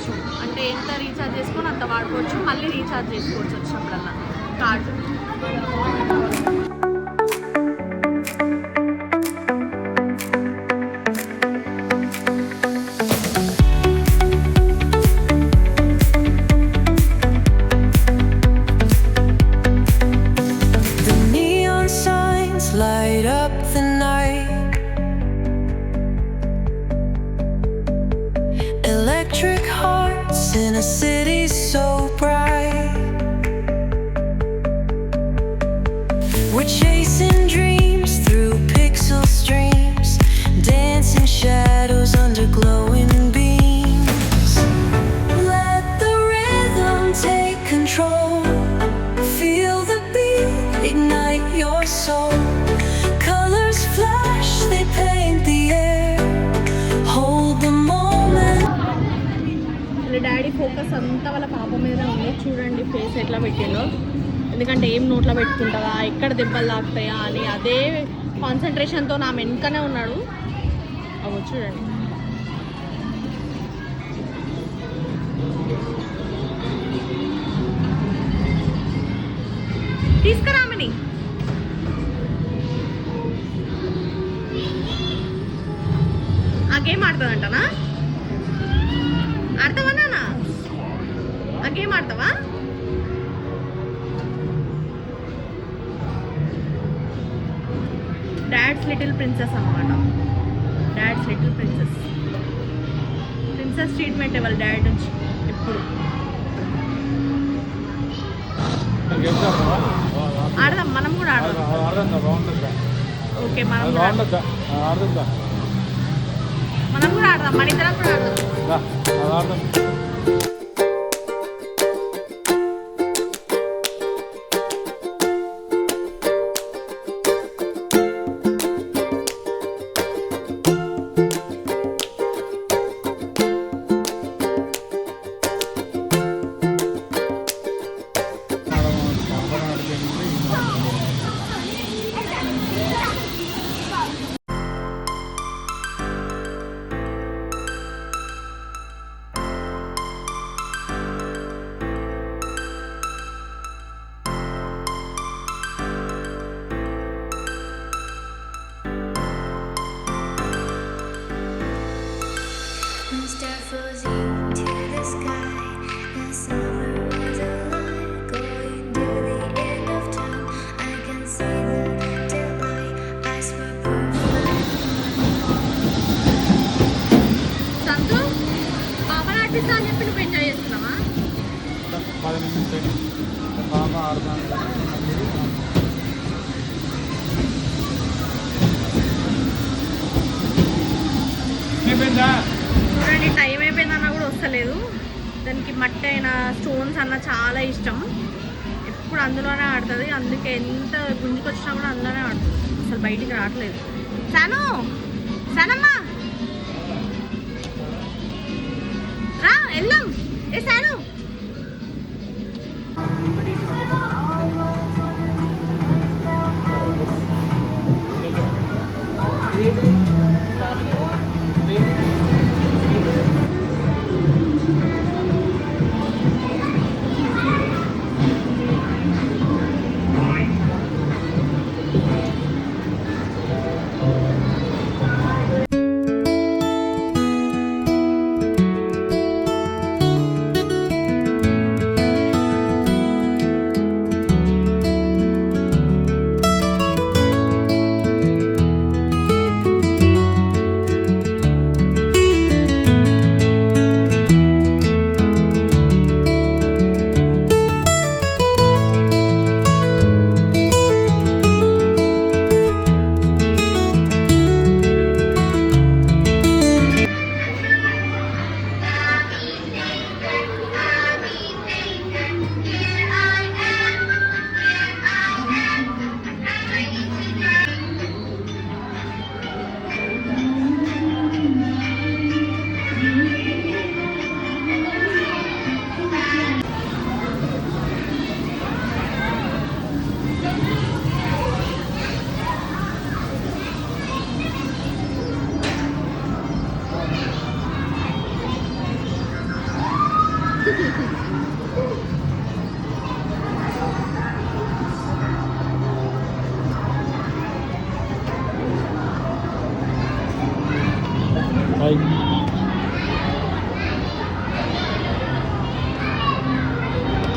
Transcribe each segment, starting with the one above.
వాడుకోవచ్చు. అంటే ఎంత రీఛార్జ్ చేసుకొని అంత వాడుకోవచ్చు. మళ్ళీ రీఛార్జ్ చేసుకోవచ్చు వచ్చినప్పుడల్లా card. Light up the night. Electric hearts in a city so bright. We're chasing dreams through pixel streams, dancing shadows under glowing beams. Let the rhythm take control. Feel the beat, ignite your soul. Flash, they paint the air. Hold the moment. Daddy focus అంతా వాళ్ళ పాప మీద ఉంది. చూడండి face ఎట్లా పెట్టిందో. ఎందుకంటే ఏం నోట్లో పెట్టుకుంటావా, ఎక్కడ దెబ్బలు తాకుతాయా అని అదే కాన్సన్ట్రేషన్తో నా వెనుకనే ఉన్నాడు. అవి చూడండి. తీసుకురామని ఆ గేమ్ ఆడుతుందంటనా? ఆడతావా నాన్న? ఆ గేమ్ ఆడతావా? డాడ్స్ లిటిల్ ప్రిన్సెస్ అన్నమాట. Dad's little princess. Princess treatment ఇవ్వాలి డాడ్ నుంచి ఎప్పుడు. ఆడదాం, మనం కూడా ఆడదాం. ఓకే, మనం కూడా ఆడదాం. మన ఇద్దరం కూడా ఆడదాం. చూడండి, టైం అయిపోయిందన్నా కూడా వస్తలేదు. దానికి మట్టి అయినా స్టోన్స్ అన్న చాలా ఇష్టం. ఎప్పుడు అందులోనే ఆడుతుంది. అందుకే ఎంత గుంజుకొచ్చినా కూడా అందులోనే ఆడుతుంది. అసలు బయటికి రావట్లేదు. సాను, సానమ్మా రా వెళ్దాం. ఏ సాను,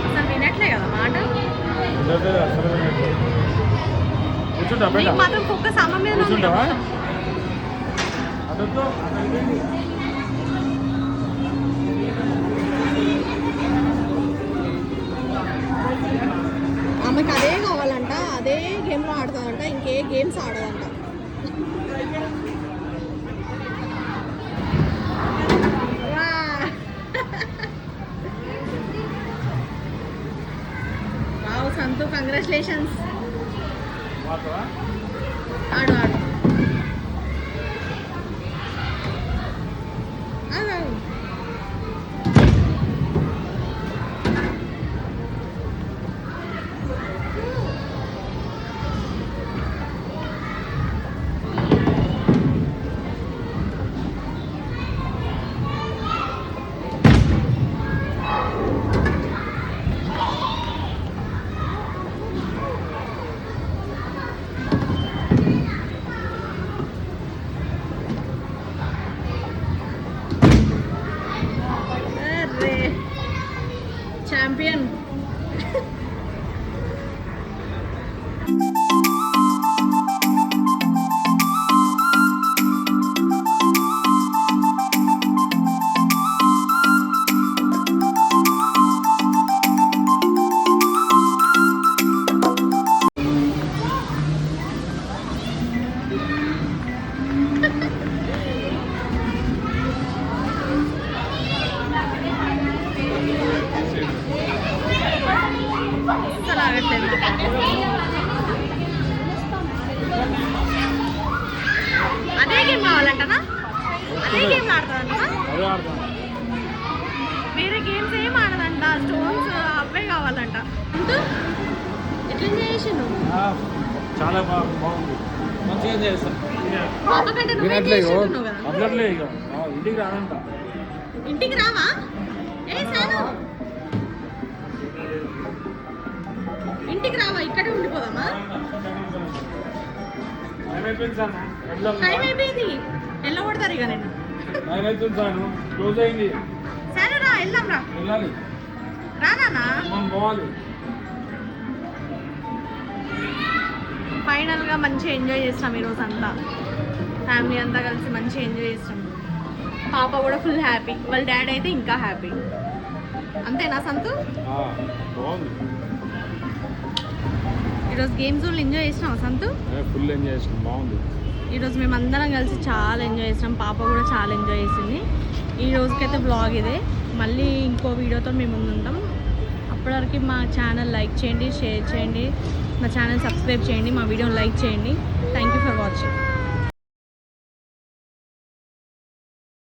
అసలు వినట్లే కదా మాట. కూర్చుంటా నీకు మాత్రం ఫోకస్ అమ్మ మీద ఉంది కూర్చుంటావా? కదా. ఆమెకి అదే కావాలంట, అదే గేమ్లో ఆడుతుందంట, ఇంకే గేమ్స్ ఆడదంట. వా. వావ్ సంతు, కంగ్రాచులేషన్స్. ఆడు ఆడు. ఆడు. ఛాంపియన్. అస్సలు ఆగట్లేదు. అదే గేమ్ కావాలంటనా? అదే గేమ్ ఆడుతుందంటనా? వేరే గేమ్స్ ఏం ఆడదంట, స్టోన్స్ అవే కావాలంట. అంటూ ఎట్లా చేసిండు? చాలా బాగుంది, మంచిగా చేస్తాను. పాప కంటే నువ్వే చేసింటున్నావు కదా. అట్లట్లే ఇక ఇంటికి రానంట. ఇంటికి రావా? ఏ సాను, ఇంటికి రావా? ఇక్కడే ఉండిపోదామా? టైం అయిపోయింది, వెళ్ళకూడతారు ఇక. నేను క్లోజ్ అయింది. సరే రా, వెళ్దాం రా. వెళ్ళాలి, రానా? మనం పోవాలి. ఫైనల్గా మంచిగా ఎంజాయ్ చేస్తాం ఈరోజు అంతా. ఫ్యామిలీ అంతా కలిసి మంచిగా ఎంజాయ్ చేస్తాం. పాప కూడా ఫుల్ హ్యాపీ, వాళ్ళ డాడీ అయితే ఇంకా హ్యాపీ. అంతేనా సంతు? బాగుంది. ఈరోజు గేమ్స్ వాళ్ళు ఎంజాయ్ చేసినావా సంతు? ఫుల్ ఎంజాయ్ చేసినాం, బాగుంది. ఈరోజు మేము అందరం కలిసి చాలా ఎంజాయ్ చేసినాం. పాప కూడా చాలా ఎంజాయ్ చేసింది. ఈ రోజుకైతే బ్లాగ్ ఇదే. మళ్ళీ ఇంకో వీడియోతో మేము ముందుంటాం. అప్పటివరకు మా ఛానల్ లైక్ చేయండి, షేర్ చేయండి, మా ఛానల్ సబ్స్క్రైబ్ చేయండి, మా వీడియోని లైక్ చేయండి. Thank you for watching.